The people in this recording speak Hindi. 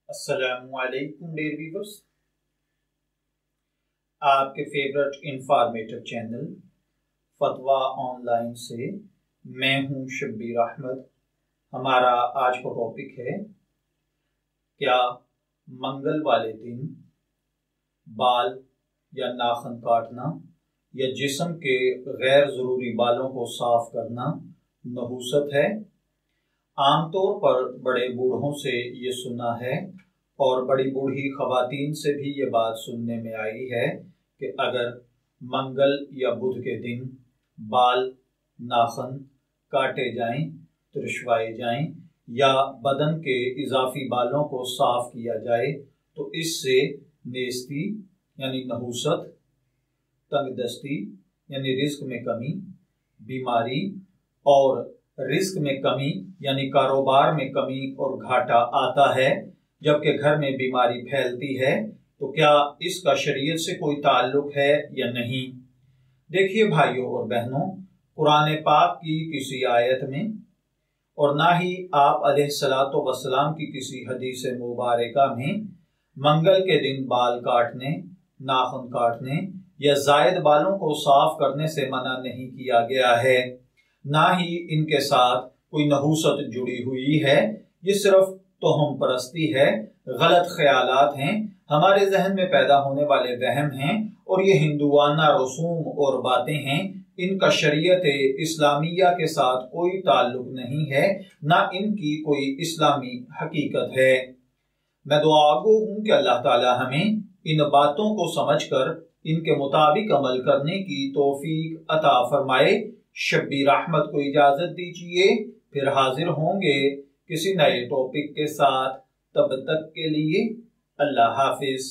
अस्सलामुअलैकुम डियर व्यूअर्स, आपके फेवरेट इंफॉर्मेटिव चैनल फतवा ऑनलाइन से मैं हूं शब्बीर अहमद। हमारा आज का टॉपिक है, क्या मंगल वाले दिन बाल या नाखून काटना या जिस्म के गैर ज़रूरी बालों को साफ करना नहूसत है। आमतौर पर बड़े बूढ़ों से ये सुना है और बड़ी बूढ़ी खवातीन से भी ये बात सुनने में आई है कि अगर मंगल या बुध के दिन बाल नाखून काटे जाएं, तुरशवाए जाएं या बदन के इजाफी बालों को साफ किया जाए तो इससे नेस्ती यानी नहूसत, तंगदस्ती यानी रिस्क में कमी, बीमारी और रिस्क में कमी यानी कारोबार में कमी और घाटा आता है। जबकि घर में बीमारी फैलती है तो क्या इसका शरीयत से कोई ताल्लुक है या नहीं? देखिए भाइयों और बहनों, कुरान पाक की किसी आयत में और ना ही आप अलैहिस्सलातो वस्सलाम की किसी हदीस मुबारका में मंगल के दिन बाल काटने, नाखून काटने या जायद बालों को साफ करने से मना नहीं किया गया है। ना ही इनके साथ कोई नहूसत जुड़ी हुई है। ये सिर्फ तोहम परस्ती है, गलत ख्यालात हैं, हमारे जहन में पैदा होने वाले वहम हैं और ये हिंदुआना रसूम और बातें हैं। इनका शरीयत इस्लामिया के साथ कोई ताल्लुक नहीं है, ना इनकी कोई इस्लामी हकीकत है। मैं दुआगो हूँ कि अल्लाह ताला हमें इन बातों को समझकर इनके मुताबिक अमल करने की तौफीक अता फरमाए। शब्बीर अहमद को इजाजत दीजिए, फिर हाजिर होंगे किसी नए टॉपिक के साथ। तब तक के लिए अल्लाह हाफिज।